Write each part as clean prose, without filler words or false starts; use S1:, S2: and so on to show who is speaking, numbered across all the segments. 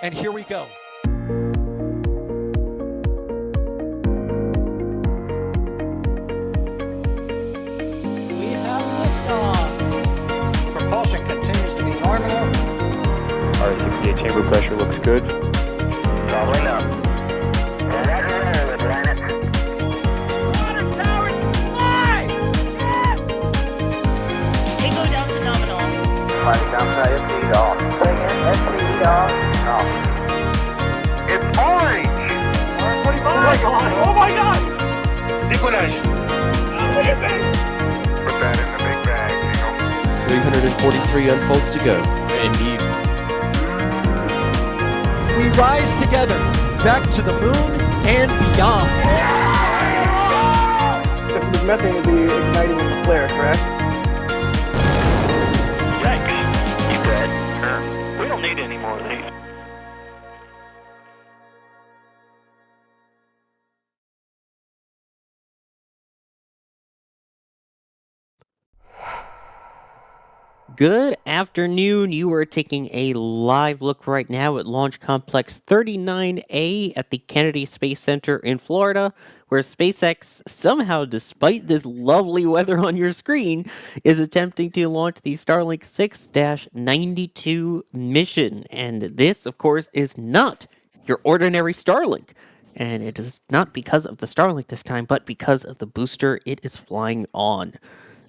S1: And here we go. We have liftoff. Propulsion continues to be normal.
S2: RCPA chamber pressure looks good.
S3: Doubling up. Roger, roll, planet.
S1: Water towers fly! Yes!
S4: Tango down to nominal.
S3: Flight downside SPD off. Bring in SPD off. Off. It's orange!
S1: Oh my god! Oh my god!
S3: Decollage.
S1: Look at this!
S3: Put that in the big bag, Eagle.
S5: 343 unfolds to go.
S2: Indeed.
S1: We rise together, back to the moon and beyond.
S6: This methane will be igniting in the flare, correct?
S3: Yikes. You dead? We don't need any more of these.
S7: Good afternoon. You are taking a live look right now at Launch Complex 39A at the Kennedy Space Center in Florida, where SpaceX, somehow despite this lovely weather on your screen, is attempting to launch the Starlink 6-92 mission. And this, of course, is not your ordinary Starlink. And it is not because of the Starlink this time, but because of the booster it is flying on.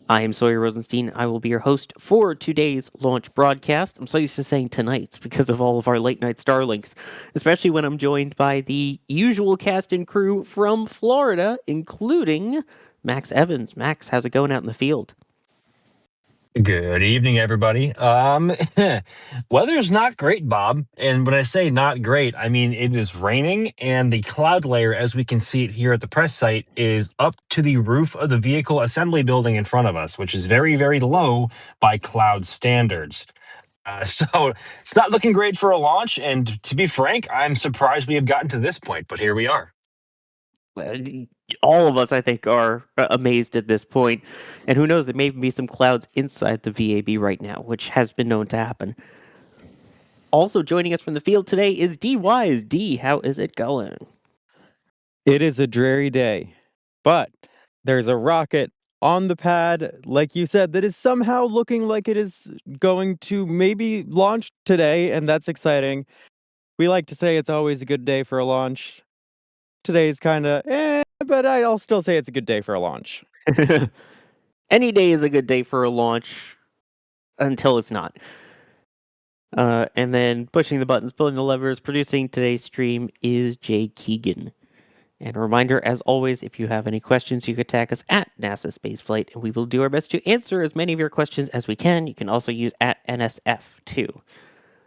S7: I am Sawyer Rosenstein. I will be your host for today's launch broadcast. I'm so used to saying tonight's because of all of our late night Starlinks, especially when I'm joined by the usual cast and crew from Florida, including Max Evans. Max, how's it going out in the field?
S8: Good evening, everybody. Weather's not great, Bob. And when I say not great, I mean it is raining, and the cloud layer, as we can see it here at the press site, is up to the roof of the vehicle assembly building in front of us, which is very, very low by cloud standards. So it's not looking great for a launch. And to be frank, I'm surprised we have gotten to this point, but here we are.
S7: All of us, I think, are amazed at this point. And who knows, there may even be some clouds inside the VAB right now, which has been known to happen. Also joining us from the field today is D Wise. D, how is it going?
S9: It is a dreary day, but there's a rocket on the pad, like you said, that is somehow looking like it is going to maybe launch today, and that's exciting. We like to say it's always a good day for a launch. Today's kind of but I'll still say it's a good day for a launch.
S7: Any day is a good day for a launch until it's not. And then pushing the buttons, pulling the levers, producing today's stream is Jay Keegan. And a reminder, as always, if you have any questions, you can tag us at NASA Spaceflight, and we will do our best to answer as many of your questions as we can. You can also use at NSF too.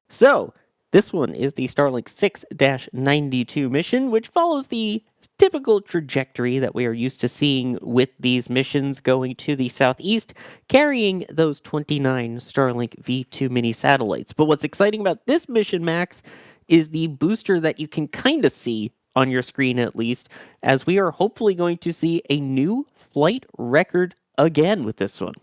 S7: So, this one is the Starlink 6-92 mission, which follows the typical trajectory that we are used to seeing with these missions going to the southeast, carrying those 29 Starlink V2 mini satellites. But what's exciting about this mission, Max, is the booster that you can kind of see on your screen at least, as we are hopefully going to see a new flight record again with this one.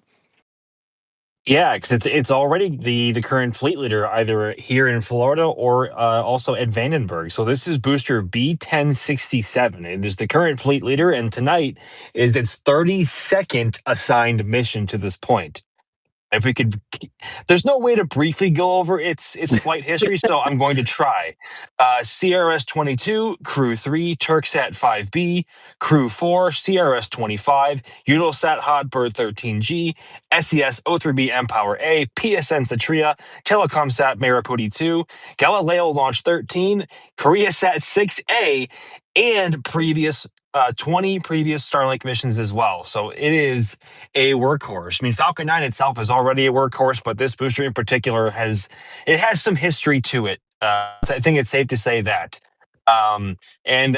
S8: Yeah, because it's already the current fleet leader either here in Florida or also at Vandenberg. So this is booster B1067. It is the current fleet leader, and tonight is its 32nd assigned mission to this point. If we could, there's no way to briefly go over its flight history, so I'm going to try. CRS-22, Crew 3, Türksat 5B, Crew 4, CRS-25, Eutelsat Hotbird 13G, SES-03B mPOWER A, PSN Satria, Telecomsat Merah Putih 2, Galileo Launch 13, Koreasat 6A, and 20 previous Starlink missions as well. So it is a workhorse. I mean, Falcon 9 itself is already a workhorse, but this booster in particular has some history to it. So I think it's safe to say that. And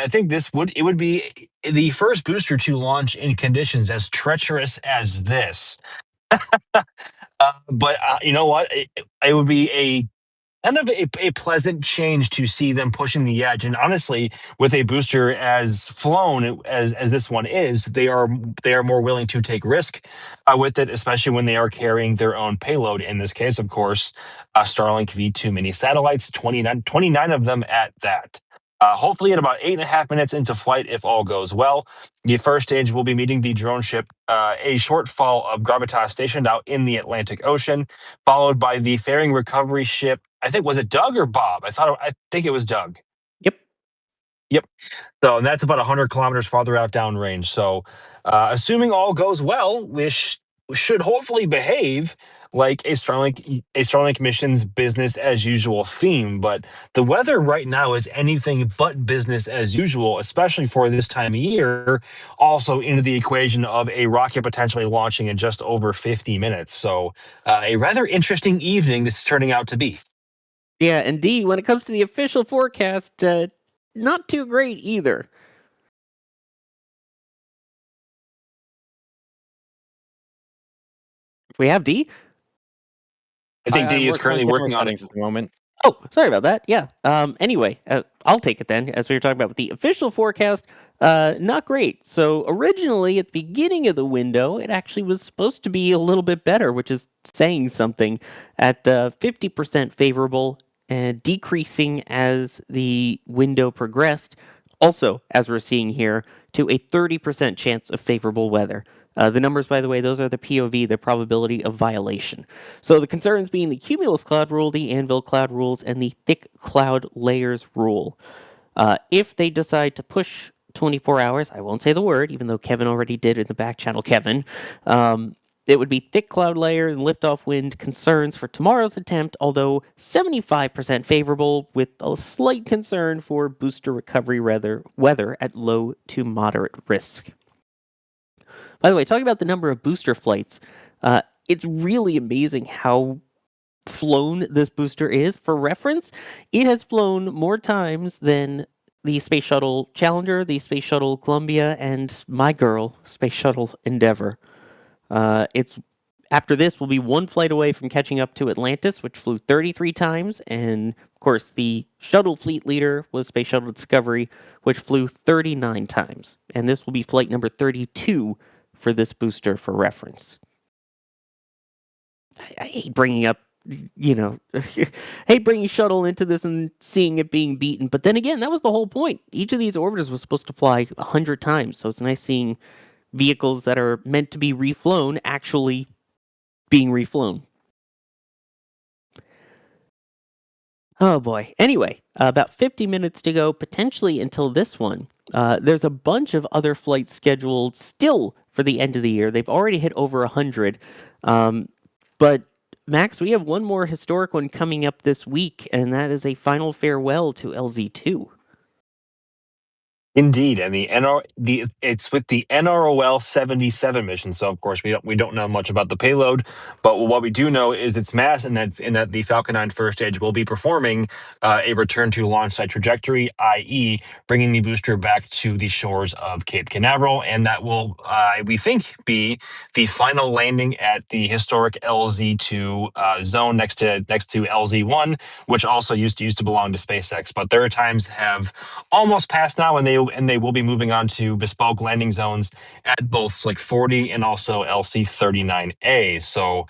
S8: I think it would be the first booster to launch in conditions as treacherous as this. But you know what? It would be kind of a pleasant change to see them pushing the edge. And honestly, with a booster as flown as this one is, they are more willing to take risk with it, especially when they are carrying their own payload. In this case, of course, Starlink V2 mini satellites, 29 of them at that. Hopefully, at about 8.5 minutes into flight, if all goes well, the first stage will be meeting the drone ship, a short fall of gravitas stationed out in the Atlantic Ocean, followed by the fairing recovery ship. I think, was it Doug or Bob? I think it was Doug.
S7: Yep.
S8: Yep. So and that's about 100 kilometers farther out downrange. So, assuming all goes well, we should hopefully behave like a Starlink mission's business as usual theme. But the weather right now is anything but business as usual, especially for this time of year. Also into the equation of a rocket potentially launching in just over 50 minutes. So, a rather interesting evening this is turning out to be.
S7: Yeah, indeed. When it comes to the official forecast, not too great either. We have D.
S8: I think
S9: I'm
S8: D is
S9: working on
S8: currently
S9: camera
S8: working on it.
S9: settings at the moment.
S7: Oh, sorry about that. Yeah. Anyway, I'll take it then. As we were talking about with the official forecast, not great. So originally, at the beginning of the window, it actually was supposed to be a little bit better, which is saying something. At 50% favorable and decreasing as the window progressed. Also, as we're seeing here, to a 30% chance of favorable weather. The numbers, by the way, those are the POV, the probability of violation. So the concerns being the cumulus cloud rule, the anvil cloud rules, and the thick cloud layers rule. If they decide to push 24 hours, I won't say the word, even though Kevin already did in the back channel, Kevin. It would be thick cloud layer and liftoff wind concerns for tomorrow's attempt, although 75% favorable, with a slight concern for booster recovery weather at low to moderate risk. By the way, talking about the number of booster flights, it's really amazing how flown this booster is. For reference, it has flown more times than the Space Shuttle Challenger, the Space Shuttle Columbia, and my girl, Space Shuttle Endeavour. It's after this, we'll be one flight away from catching up to Atlantis, which flew 33 times, and of course, the shuttle fleet leader was Space Shuttle Discovery, which flew 39 times. And this will be flight number 32 for this booster for reference. I hate bringing up, hate bringing shuttle into this and seeing it being beaten. But then again, that was the whole point. Each of these orbiters was supposed to fly 100 times, so it's nice seeing vehicles that are meant to be reflown actually being reflown. Oh boy. Anyway, about 50 minutes to go, potentially until this one. There's a bunch of other flights scheduled still for the end of the year. They've already hit over 100. But Max, we have one more historic one coming up this week, and that is a final farewell to LZ2.
S8: Indeed, and it's with the NROL 77 mission. So of course we don't know much about the payload, but what we do know is its mass, and that the Falcon 9 first stage will be performing a return to launch site trajectory, i.e., bringing the booster back to the shores of Cape Canaveral, and that will we think be the final landing at the historic LZ2 zone next to LZ1, which also used to belong to SpaceX. But their times have almost passed now, and they will be moving on to bespoke landing zones at both like 40 and also LC39A. So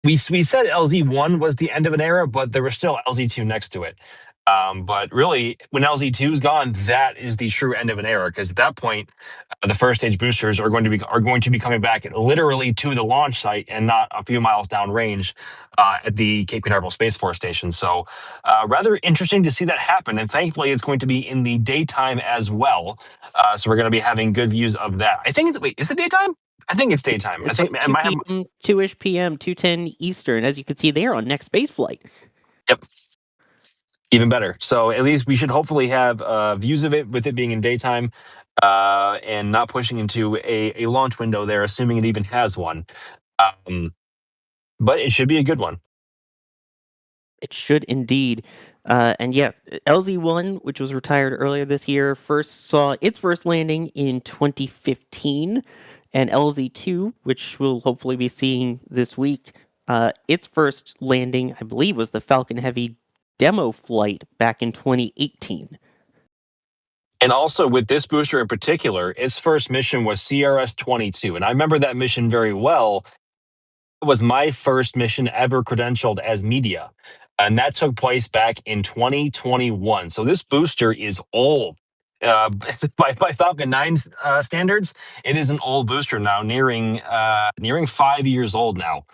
S8: we said LZ1 was the end of an era, but there was still LZ2 next to it. But really, when LZ2 is gone, that is the true end of an era, because at that point, the first stage boosters are going to be coming back literally to the launch site and not a few miles downrange at the Cape Canaveral Space Force Station. So, rather interesting to see that happen, and thankfully, it's going to be in the daytime as well. So we're going to be having good views of that. I think is it daytime? I think it's daytime.
S7: It's
S8: I think
S7: like 2 p.m., 2-ish p.m., 2:10 Eastern. As you can see, they are on next space flight.
S8: Yep. Even better. So at least we should hopefully have views of it with it being in daytime and not pushing into a launch window there, assuming it even has one. But it should be a good one.
S7: It should indeed. And yeah, LZ1, which was retired earlier this year, first saw its first landing in 2015. And LZ2, which we'll hopefully be seeing this week, Its first landing, I believe, was the Falcon Heavy demo flight back in 2018.
S8: And also with this booster in particular, its first mission was CRS-22. And I remember that mission very well. It was my first mission ever credentialed as media. And that took place back in 2021. So this booster is old. By Falcon 9 standards, it is an old booster now, nearing 5 years old now.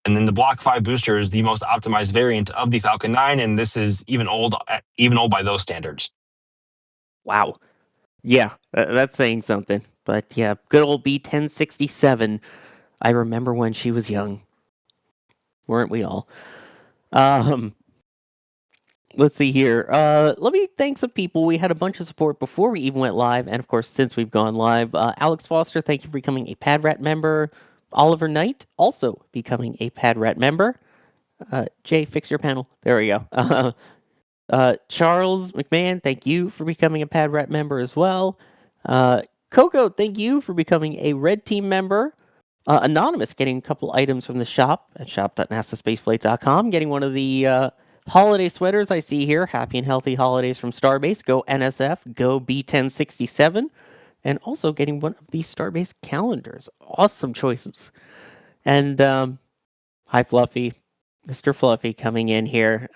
S8: And then the Block 5 booster is the most optimized variant of the Falcon 9, and this is even old by those standards.
S7: Wow. Yeah, that's saying something. But yeah, good old B1067. I remember when she was young. Weren't we all? Let's see here. Let me thank some people. We had a bunch of support before we even went live, and of course, since we've gone live. Alex Foster, thank you for becoming a PadRat member. Oliver Knight, also becoming a PadRat member. Jay, fix your panel. There we go. Charles McMahon, thank you for becoming a PadRat member as well. Coco, thank you for becoming a Red Team member. Anonymous, getting a couple items from the shop at shop.nasaspaceflight.com. Getting one of the holiday sweaters I see here. Happy and healthy holidays from Starbase. Go NSF. Go B1067. And also getting one of these Starbase calendars. Awesome choices. And hi, Fluffy. Mr. Fluffy coming in here.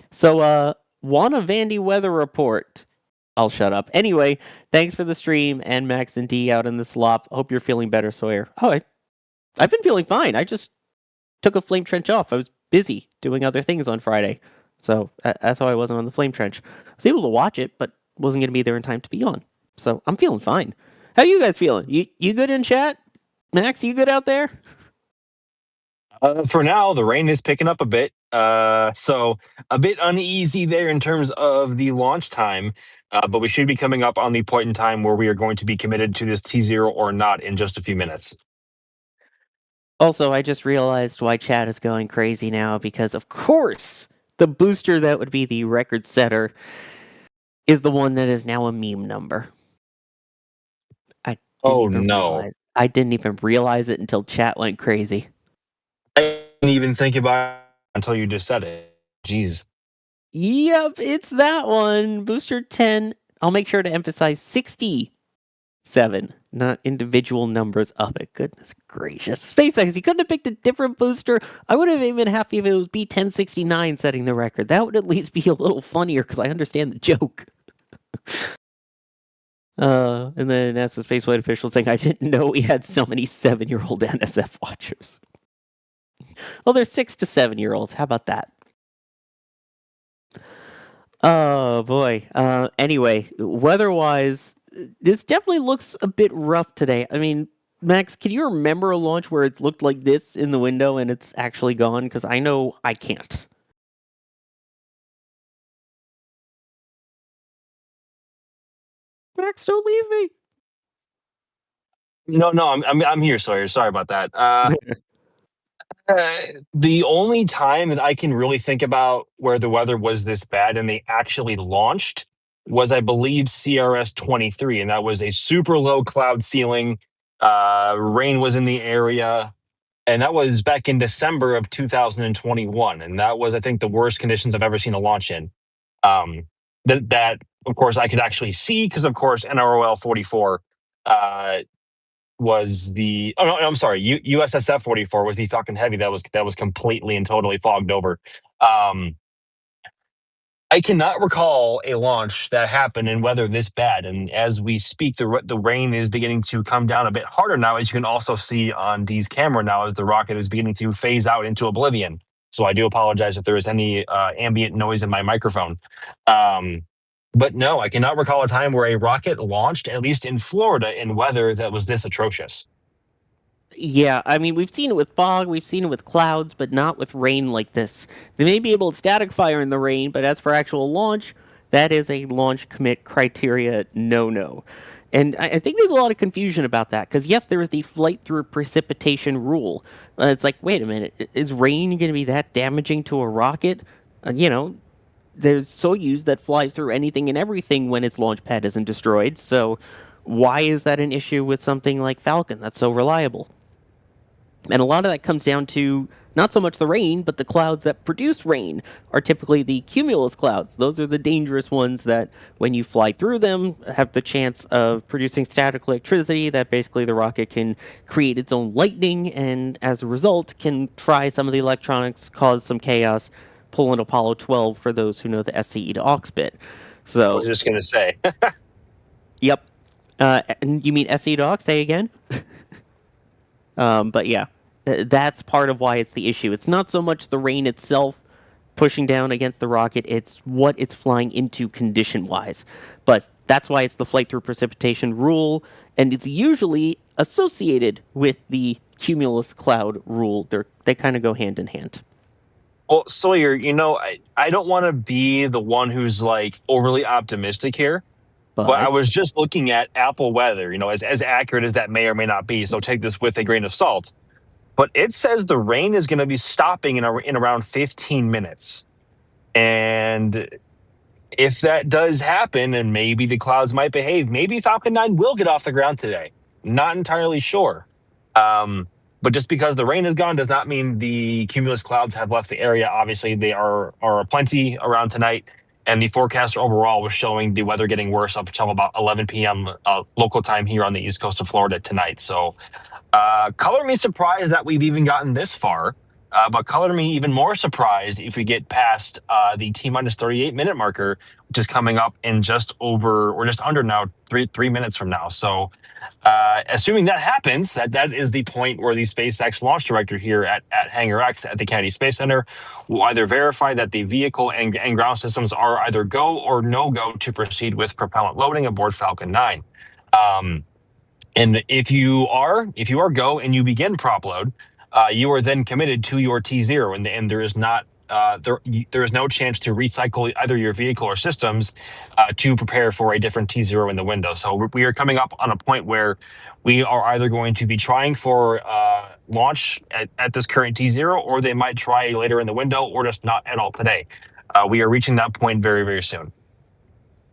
S7: So, Wanna Vandy weather report. I'll shut up. Anyway, thanks for the stream, and Max and D out in the slop. Hope you're feeling better, Sawyer. Oh, I've been feeling fine. I just took a flame trench off. I was busy doing other things on Friday. So that's how I wasn't on the flame trench. I was able to watch it, but wasn't going to be there in time to be on. So I'm feeling fine. How you guys feeling? You good in chat? Max, you good out there?
S8: For now, the rain is picking up a bit. So a bit uneasy there in terms of the launch time. But we should be coming up on the point in time where we are going to be committed to this T0 or not in just a few minutes.
S7: Also, I just realized why chat is going crazy now, because of course the booster that would be the record setter is the one that is now a meme number. I didn't even realize it until chat went crazy.
S8: I didn't even think about it until you just said it. Jeez.
S7: Yep, it's that one. Booster 10. I'll make sure to emphasize 67, not individual numbers of it. Goodness gracious. SpaceX, you couldn't have picked a different booster. I would have been happy if it was B1069 setting the record. That would at least be a little funnier, because I understand the joke. And then NASA Spaceflight official saying, I didn't know we had so many 7-year-old NSF watchers. Well, there's 6 to 7-year-olds. How about that? Oh, boy. Anyway, weather-wise, this definitely looks a bit rough today. I mean, Max, can you remember a launch where it's looked like this in the window and it's actually gone? Because I know I can't. Max, don't leave me.
S8: No, I'm here, Sawyer. Sorry about that. The only time that I can really think about where the weather was this bad and they actually launched was, I believe, CRS-23, and that was a super low cloud ceiling. Rain was in the area, and that was back in December of 2021, and that was, I think, the worst conditions I've ever seen a launch in. That of course I could actually see, because of course NROL 44 was the I'm sorry, USSF 44 was the Falcon Heavy that was completely and totally fogged over. I cannot recall a launch that happened in weather this bad, and as we speak, the rain is beginning to come down a bit harder now, as you can also see on Dee's camera now, as the rocket is beginning to phase out into oblivion. So I do apologize if there is any ambient noise in my microphone. But no, I cannot recall a time where a rocket launched, at least in Florida, in weather that was this atrocious.
S7: Yeah, I mean, we've seen it with fog, we've seen it with clouds, but not with rain like this. They may be able to static fire in the rain, but as for actual launch, that is a launch commit criteria no-no. And I think there's a lot of confusion about that, because yes, there is the flight through precipitation rule. It's like, wait a minute, is rain going to be that damaging to a rocket? There's Soyuz that flies through anything and everything when its launch pad isn't destroyed, so why is that an issue with something like Falcon that's so reliable? And a lot of that comes down to not so much the rain, but the clouds that produce rain are typically the cumulus clouds. Those are the dangerous ones that, when you fly through them, have the chance of producing static electricity that basically the rocket can create its own lightning, and as a result, can fry some of the electronics, cause some chaos, pull an Apollo 12 for those who know the SCE to aux bit.
S8: I
S7: So,
S8: was just going to say.
S7: yep. And you mean SCE to aux? Say again? But yeah, that's part of why it's the issue. It's not so much the rain itself pushing down against the rocket, it's what it's flying into condition-wise. But that's why it's the flight through precipitation rule, and it's usually associated with the cumulus cloud rule. They kind of go hand in hand.
S8: Well, Sawyer, I don't want to be the one who's like overly optimistic here, but I
S7: But
S8: was just looking at Apple weather, as accurate as that may or may not be. So take this with a grain of salt. But it says the rain is going to be stopping in around 15 minutes. And if that does happen, and maybe the clouds might behave, maybe Falcon 9 will get off the ground today. Not entirely sure. But just because the rain is gone does not mean the cumulus clouds have left the area. Obviously, they are plenty around tonight. And the forecast overall was showing the weather getting worse up until about 11 p.m. Local time here on the east coast of Florida tonight. So color me surprised that we've even gotten this far. But color me even more surprised if we get past the T-minus 38-minute marker, which is coming up in just over or just under now, three minutes from now. So assuming that happens, that is the point where the SpaceX launch director here at Hangar X at the Kennedy Space Center will either verify that the vehicle and ground systems are either go or no-go to proceed with propellant loading aboard Falcon 9. And if you are go and you begin prop load, you are then committed to your T0, and there is not there is no chance to recycle either your vehicle or systems to prepare for a different T0 in the window. So we are coming up on a point where we are either going to be trying for launch at this current T0, or they might try later in the window, or just not at all today. We are reaching that point very, very soon.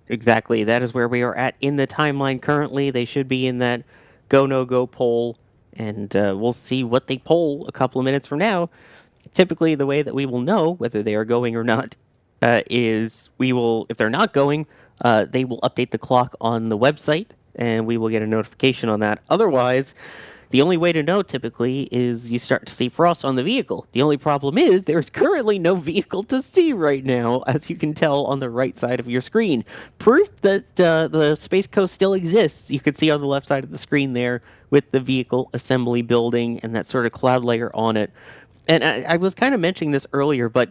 S7: exactly, that is where we are at in the timeline currently. They should be in that go, no-go poll, and we'll see what they poll a couple of minutes from now. Typically, the way that we will know whether they are going or not is if they're not going, they will update the clock on the website, and we will get a notification on that. Otherwise, the only way to know typically is you start to see frost on the vehicle. The only problem is there's currently no vehicle to see right now, as you can tell on the right side of your screen. Proof that the Space Coast still exists. You can see on the left side of the screen there with the vehicle assembly building and that sort of cloud layer on it. And I was kind of mentioning this earlier, but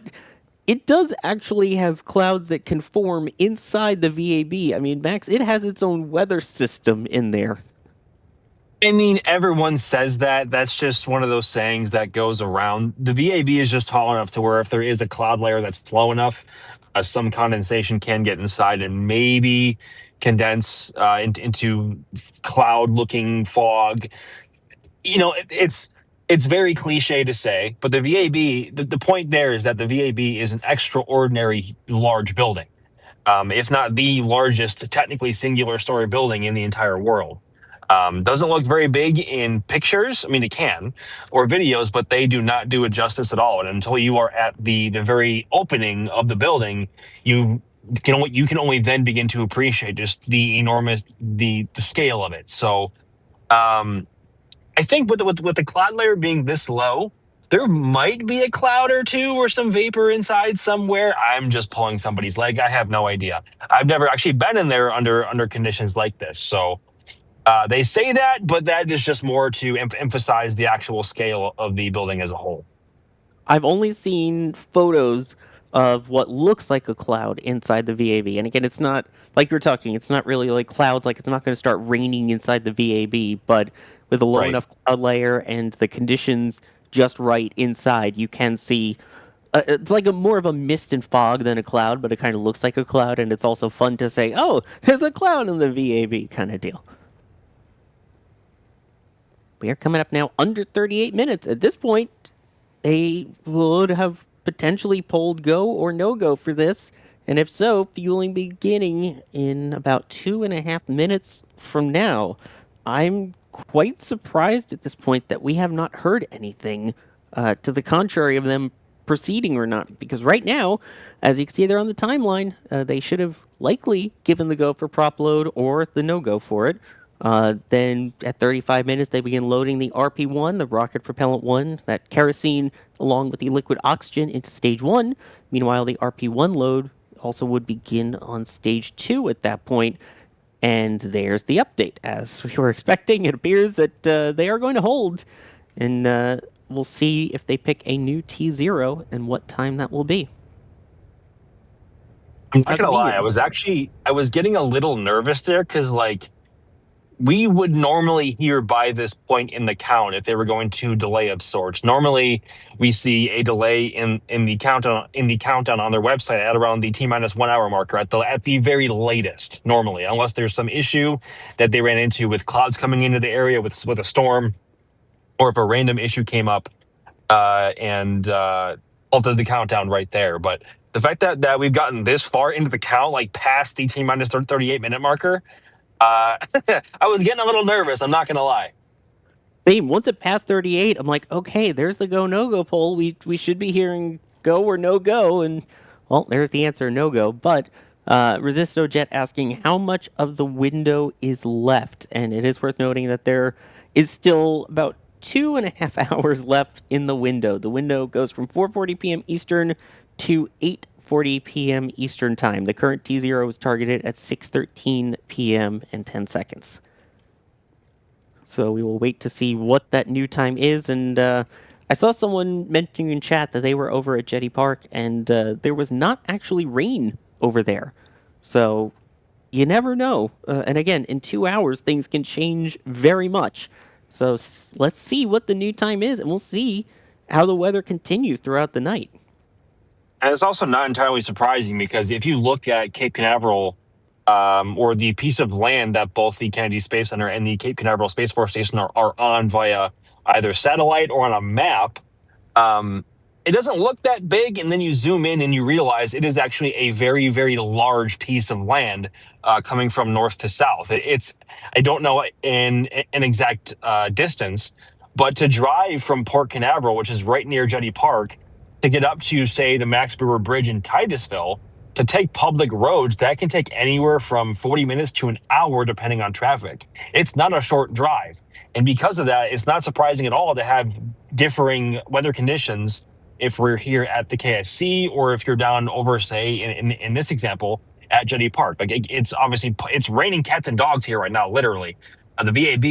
S7: it does actually have clouds that can form inside the VAB. I mean, Max, it has its own weather system in there.
S8: I mean, everyone says that. That's just one of those sayings that goes around. The VAB is just tall enough to where if there is a cloud layer that's low enough, some condensation can get inside and maybe condense into cloud-looking fog. It's very cliche to say, but the VAB, the point there is that the VAB is an extraordinary large building, if not the largest technically singular story building in the entire world. Doesn't look very big in pictures. I mean, it can, or videos, but they do not do it justice at all. And until you are at the very opening of the building, you can only then begin to appreciate just the enormous the scale of it. So, I think with the cloud layer being this low, there might be a cloud or two or some vapor inside somewhere. I'm just pulling somebody's leg. I have no idea. I've never actually been in there under conditions like this. So. They say that, but that is just more to emphasize the actual scale of the building as a whole.
S7: I've only seen photos of what looks like a cloud inside the VAB. And again, it's not like you're talking, it's not really like clouds, like it's not going to start raining inside the VAB, but with a low
S8: Right.
S7: enough cloud layer and the conditions just right inside, you can see. It's like more of a mist and fog than a cloud, but it kind of looks like a cloud, and it's also fun to say, oh, there's a cloud in the VAB kind of deal. We are coming up now under 38 minutes. At this point, they would have potentially polled go or no go for this. And if so, fueling beginning in about 2.5 minutes from now. I'm quite surprised at this point that we have not heard anything to the contrary of them proceeding or not. Because right now, as you can see there on the timeline, they should have likely given the go for prop load or the no-go for it. Then at 35 minutes, they begin loading the RP-1, the rocket propellant 1, that kerosene along with the liquid oxygen into stage 1. Meanwhile, the RP-1 load also would begin on stage 2 at that point. And there's the update. As we were expecting, it appears that they are going to hold. And we'll see if they pick a new T0 and what time that will be.
S8: I'm not
S7: How's
S8: gonna
S7: it
S8: lie,
S7: been?
S8: I was getting a little nervous there because like we would normally hear by this point in the count if they were going to delay of sorts. Normally, we see a delay in the countdown on their website at around the T-minus 1 hour marker at the very latest. Normally, unless there's some issue that they ran into with clouds coming into the area with a storm, or if a random issue came up and halted the countdown right there. But the fact that we've gotten this far into the count, like past the T-minus 38 minute marker. I was getting a little nervous. I'm not gonna lie.
S7: Same. Once it passed 38, I'm like, okay, there's the go no go poll. We should be hearing go or no go, and well, there's the answer, no go. But Resisto Jet asking how much of the window is left, and it is worth noting that there is still about 2.5 hours left in the window. The window goes from 4:40 p.m. Eastern to 8:40 p.m. Eastern time. The current T0 is targeted at 6:13 p.m. and 10 seconds. So we will wait to see what that new time is. And I saw someone mentioning in chat that they were over at Jetty Park, and there was not actually rain over there. So you never know. And again, in 2 hours, things can change very much. So let's see what the new time is, and we'll see how the weather continues throughout the night.
S8: And it's also not entirely surprising because if you look at Cape Canaveral, or the piece of land that both the Kennedy Space Center and the Cape Canaveral Space Force Station are on via either satellite or on a map, it doesn't look that big. And then you zoom in and you realize it is actually a very, very large piece of land coming from north to south. I don't know in an exact distance, but to drive from Port Canaveral, which is right near Jetty Park, to get up to, say, the Max Brewer Bridge in Titusville, to take public roads, that can take anywhere from 40 minutes to an hour, depending on traffic. It's not a short drive. And because of that, it's not surprising at all to have differing weather conditions if we're here at the KSC or if you're down over, say, in this example, at Jetty Park. Like it's obviously, it's raining cats and dogs here right now, literally. The VAB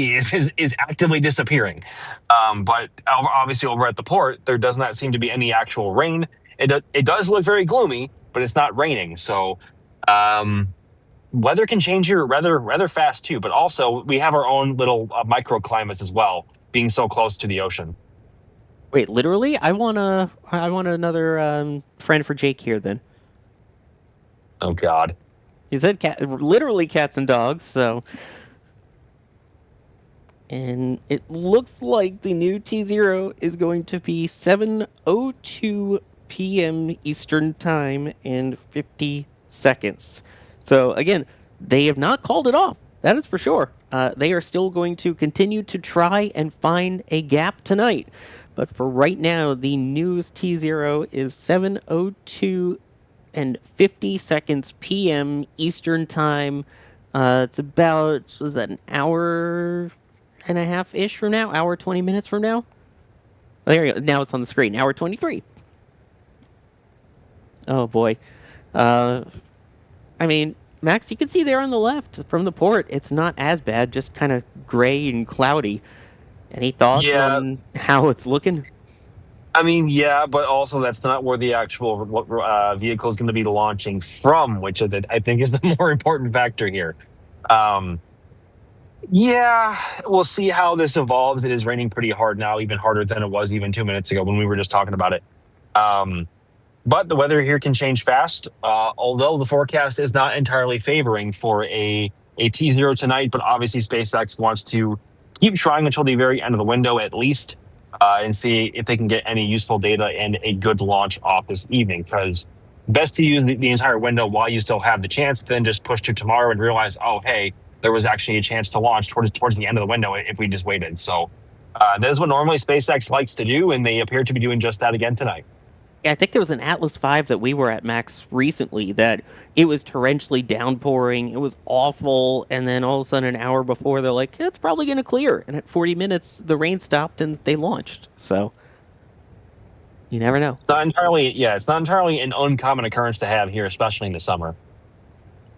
S8: is actively disappearing. But obviously over at the port, there does not seem to be any actual rain. It does look very gloomy, but it's not raining. So weather can change here rather fast too. But also we have our own little microclimates as well, being so close to the ocean.
S7: Wait, literally? I want another friend for Jake here then.
S8: Oh God.
S7: He said literally cats and dogs, so. And it looks like the new T0 is going to be 7:02 p.m. Eastern Time and 50 seconds. So again, they have not called it off. That is for sure. They are still going to continue to try and find a gap tonight. But for right now, the news T0 is 7:02 and 50 seconds p.m. Eastern Time. It's about, was that an hour and a half-ish from now? Hour, 20 minutes from now? There you go. Now it's on the screen. Hour 23. Oh, boy. I mean, Max, you can see there on the left from the port, it's not as bad, just kind of gray and cloudy. Any thoughts on how it's looking?
S8: I mean, yeah, but also that's not where the actual vehicle is going to be launching from, which I think is the more important factor here. Yeah, we'll see how this evolves. It is raining pretty hard now, even harder than it was even 2 minutes ago when we were just talking about it. But the weather here can change fast, although the forecast is not entirely favoring for a T0 tonight. But obviously, SpaceX wants to keep trying until the very end of the window at least, and see if they can get any useful data and a good launch off this evening. Because best to use the entire window while you still have the chance, then just push to tomorrow and realize, oh, hey, there was actually a chance to launch towards the end of the window if we just waited. So that is what normally SpaceX likes to do, and they appear to be doing just that again tonight.
S7: Yeah, I think there was an Atlas V that we were at, Max, recently that it was torrentially downpouring. It was awful. And then all of a sudden, an hour before, they're like, it's probably going to clear. And at 40 minutes, the rain stopped and they launched. So you never know.
S8: It's not entirely an uncommon occurrence to have here, especially in the summer.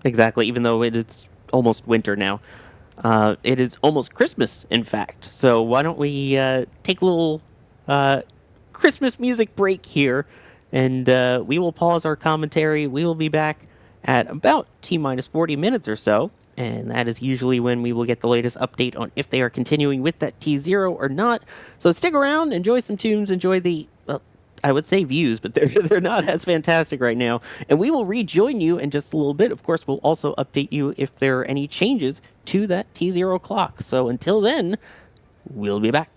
S7: Exactly, even though it's almost winter now. It is almost Christmas, in fact. So why don't we take a little Christmas music break here, and we will pause our commentary. We will be back at about T-minus 40 minutes or so, and that is usually when we will get the latest update on if they are continuing with that T0 or not. So stick around, enjoy some tunes, enjoy the, well, I would say views, but they're not as fantastic right now. And we will rejoin you in just a little bit. Of course, we'll also update you if there are any changes to that T0 clock. So until then, we'll be back.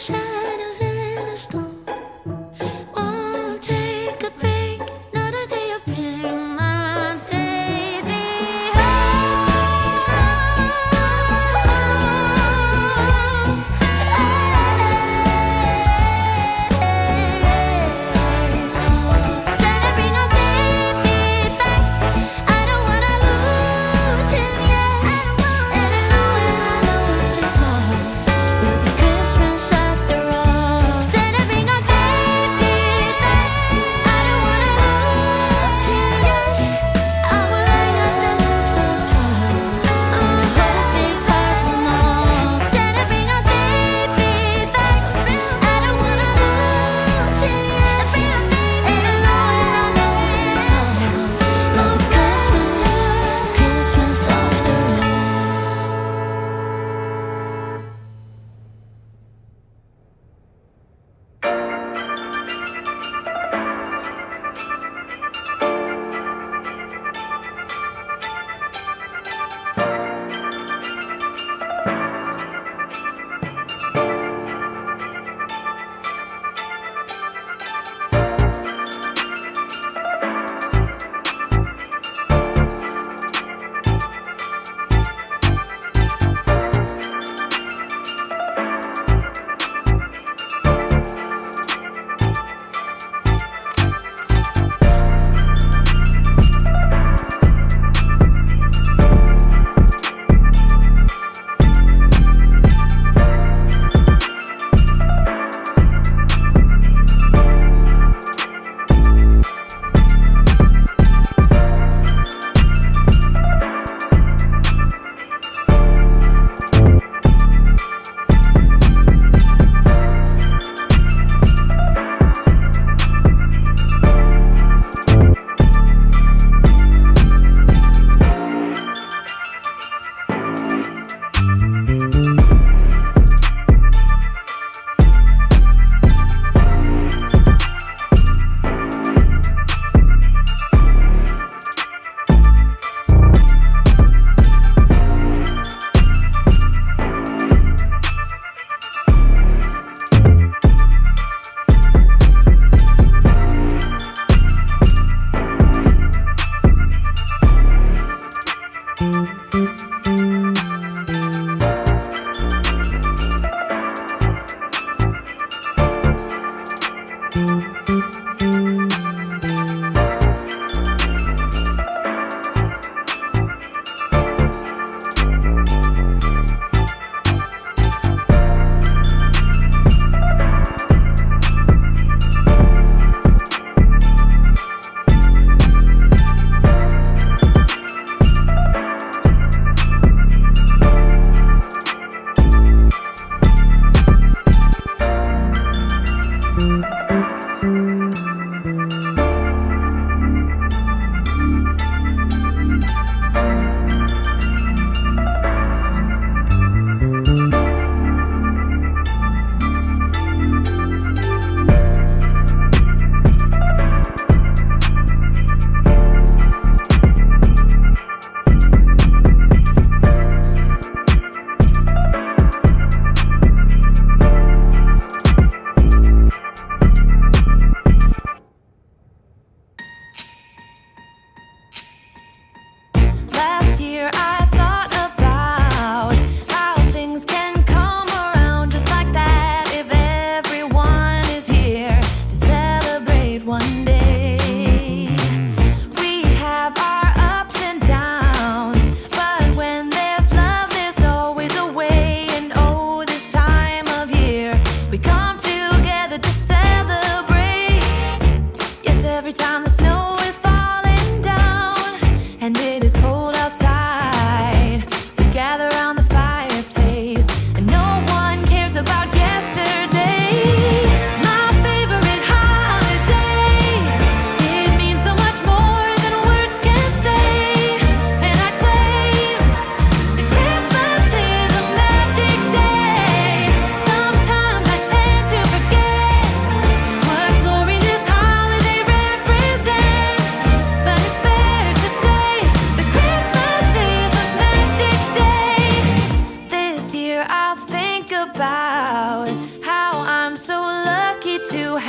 S10: shadows in the snow. Won't take a break, not until you bring my baby Christmas after all.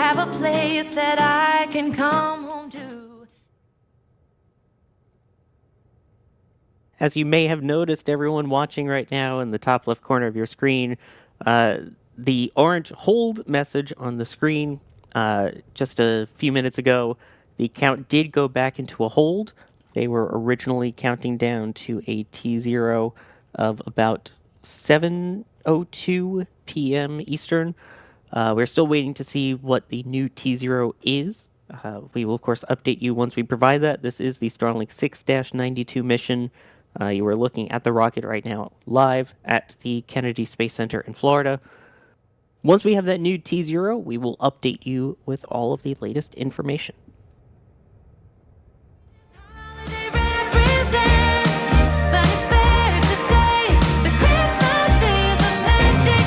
S10: have a place that I can come home to.
S7: As you may have noticed, everyone watching right now in the top left corner of your screen, the orange hold message on the screen just a few minutes ago, the count did go back into a hold. They were originally counting down to a T0 of about 7:02 p.m. Eastern. We're still waiting to see what the new T0 is. We will, of course, update you once we provide that. This is the Starlink 6-92 mission. You are looking at the rocket right now live at the Kennedy Space Center in Florida. Once we have that new T0, we will update you with all of the latest information.
S10: Holiday represents, but it's fair to say that Christmas is a magic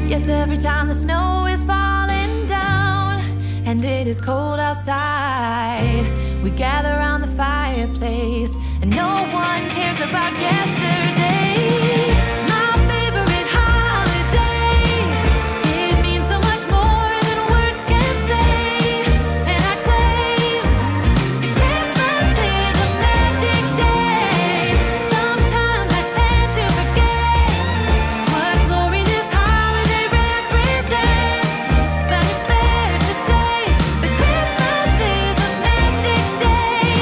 S10: Yes, every time the snow is falling down and it is cold outside, we gather around the fireplace and no one cares about yesterday. My favorite holiday, it means so much more than words can say. And I claim Christmas is a magic day. Sometimes I tend to forget what glory this holiday represents, but it's fair to say that Christmas is a magic day.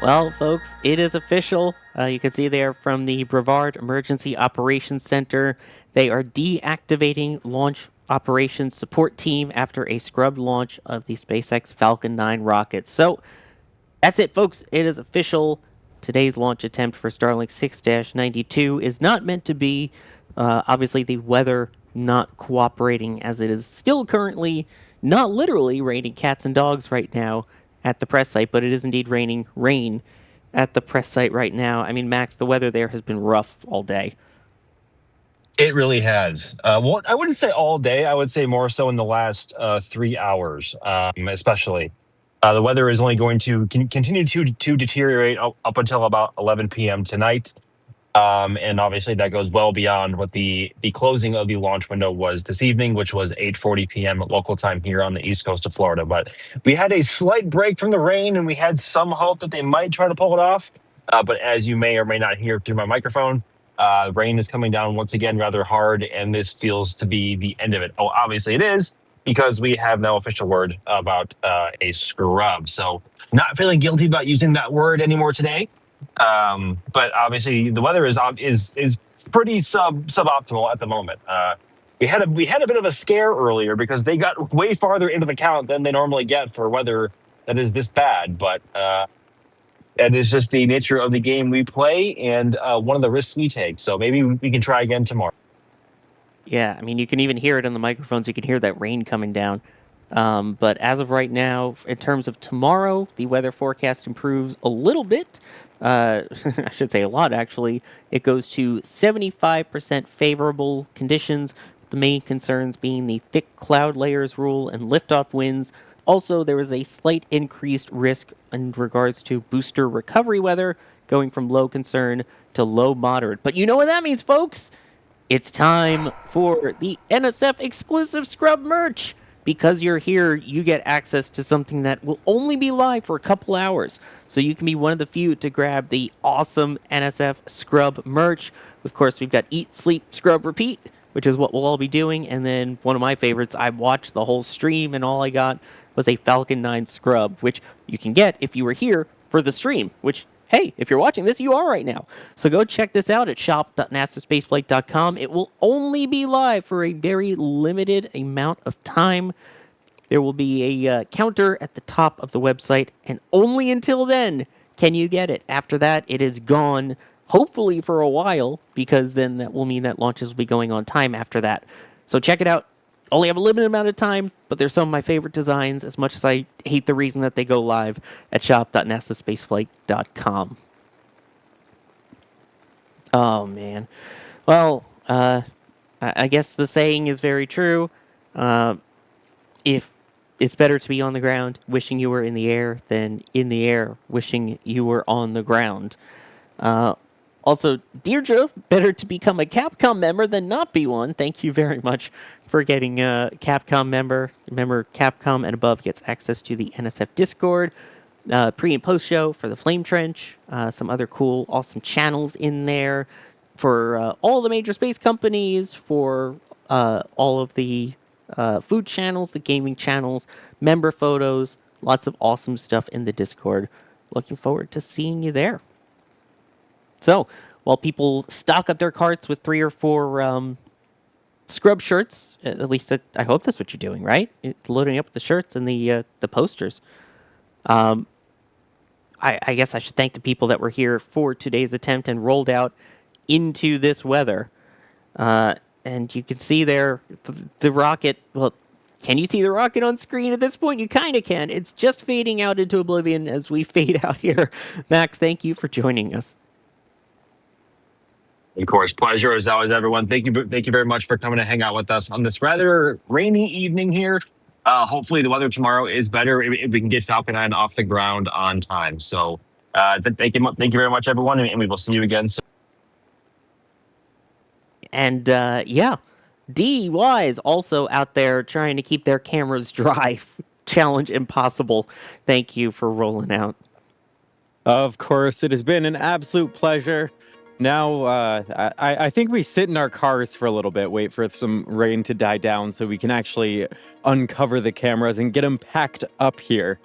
S7: Well, folks, it is official. You can see there from the Brevard Emergency Operations Center. They are deactivating launch operations support team after a scrubbed launch of the SpaceX Falcon 9 rocket. So that's it, folks. It is official. Today's launch attempt for Starlink 6-92 is not meant to be. Obviously, the weather not cooperating, as it is still currently not literally raining cats and dogs right now at the press site, but it is indeed raining rain at the press site right now. I mean, Max, the weather there has been rough all day.
S8: It really has. Well, I wouldn't say all day. I would say more so in the last 3 hours, especially. The weather is only going to continue to deteriorate up until about 11 p.m. tonight. And obviously that goes well beyond what the closing of the launch window was this evening, which was 8:40 p.m. local time here on the east coast of Florida. But we had a slight break from the rain, and we had some hope that they might try to pull it off. But as you may or may not hear through my microphone, rain is coming down once again rather hard, and this feels to be the end of it. Oh, obviously it is, because we have no official word about a scrub. So not feeling guilty about using that word anymore today. But obviously the weather is pretty suboptimal at the moment. We had a bit of a scare earlier because they got way farther into the count than they normally get for weather that is this bad. But that is just the nature of the game we play, and one of the risks we take. So maybe we can try again tomorrow.
S7: Yeah, I mean, you can even hear it in the microphones. You can hear that rain coming down. But as of right now, in terms of tomorrow, the weather forecast improves a little bit. I should say a lot, actually. It goes to 75% favorable conditions, the main concerns being the thick cloud layers rule and liftoff winds. Also, there is a slight increased risk in regards to booster recovery weather, going from low concern to low moderate. But you know what that means, folks? It's time for the NSF exclusive scrub merch. Because you're here, you get access to something that will only be live for a couple hours. So you can be one of the few to grab the awesome NSF scrub merch. Of course, we've got Eat, Sleep, Scrub, Repeat, which is what we'll all be doing. And then one of my favorites, I watched the whole stream and all I got was a Falcon 9 scrub, which you can get if you were here for the stream, which, hey, if you're watching this, you are right now. So go check this out at shop.nasaspaceflight.com. It will only be live for a very limited amount of time. There will be a counter at the top of the website, and only until then can you get it. After that, it is gone, hopefully for a while, because then that will mean that launches will be going on time after that. So check it out. Only have a limited amount of time, but they're some of my favorite designs, as much as I hate the reason that they go live at shop.nasaspaceflight.com. Oh, man. Well, I guess the saying is very true. If it's better to be on the ground wishing you were in the air than in the air wishing you were on the ground. Also, Deirdre, better to become a Capcom member than not be one. Thank you very much for getting a Capcom member. Remember, Capcom and above gets access to the NSF Discord, pre- and post-show for the Flame Trench, some other cool, awesome channels in there for all the major space companies, for all of the food channels, the gaming channels, member photos, lots of awesome stuff in the Discord. Looking forward to seeing you there. So, while people stock up their carts with 3 or 4 scrub shirts, at least I hope that's what you're doing, right? Loading up the shirts and the posters. I guess I should thank the people that were here for today's attempt and rolled out into this weather. And you can see there the rocket. Well, can you see the rocket on screen at this point? You kind of can. It's just fading out into oblivion as we fade out here. Max, thank you for joining us.
S8: Of course, pleasure as always, everyone. Thank you very much for coming to hang out with us on this rather rainy evening here. Hopefully the weather tomorrow is better if we can get Falcon 9 off the ground on time. So thank you very much, everyone, and we will see you again soon.
S7: And yeah, DY is also out there trying to keep their cameras dry. Challenge impossible. Thank you for rolling out.
S9: Of course, it has been an absolute pleasure. Now, I think we sit in our cars for a little bit, wait for some rain to die down so we can actually uncover the cameras and get them packed up here.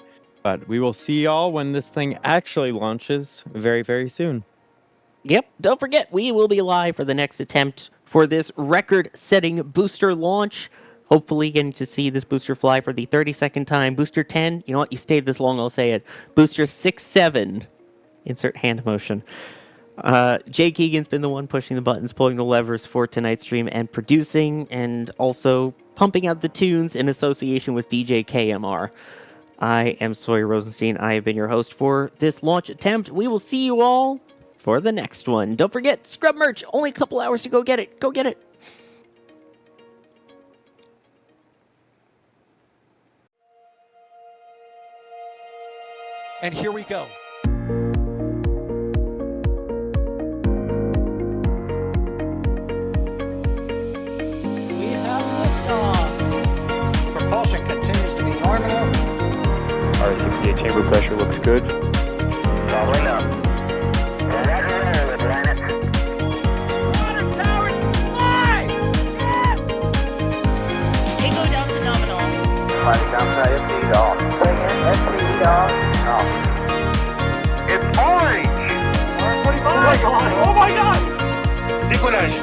S9: But we will see y'all when this thing actually launches very, very soon.
S7: Yep, don't forget, we will be live for the next attempt for this record-setting booster launch. Hopefully getting to see this booster fly for the 32nd time. Booster 10, you know what, you stayed this long, I'll say it. Booster 6-7, insert hand motion. Jay Keegan's been the one pushing the buttons, pulling the levers for tonight's stream, and producing, and also pumping out the tunes in association with DJ KMR. I am Sawyer Rosenstein. I have been your host for this launch attempt. We will see you all for the next one. Don't forget, Scrub merch, only a couple hours to go get it. Go get it.
S1: And here we go. We have liftoff.
S3: Propulsion continues to be normal.
S2: RS-68 chamber pressure looks good.
S3: Following up. Roger, planet.
S4: Water towers fly! Yes! Tango down to nominal.
S3: Fighting downside FTE off. Say again, FTE off. Off. It's orange!
S6: Oh my god! Oh my god!
S3: Décollage.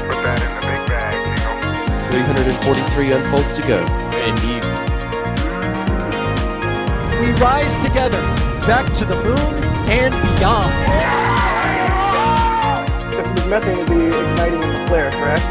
S3: Put that in the big bag, Tingle.
S5: 343 unfolds to go.
S9: Indeed.
S1: We rise together, back to the moon and beyond.
S6: This methane will be igniting in the flare, correct?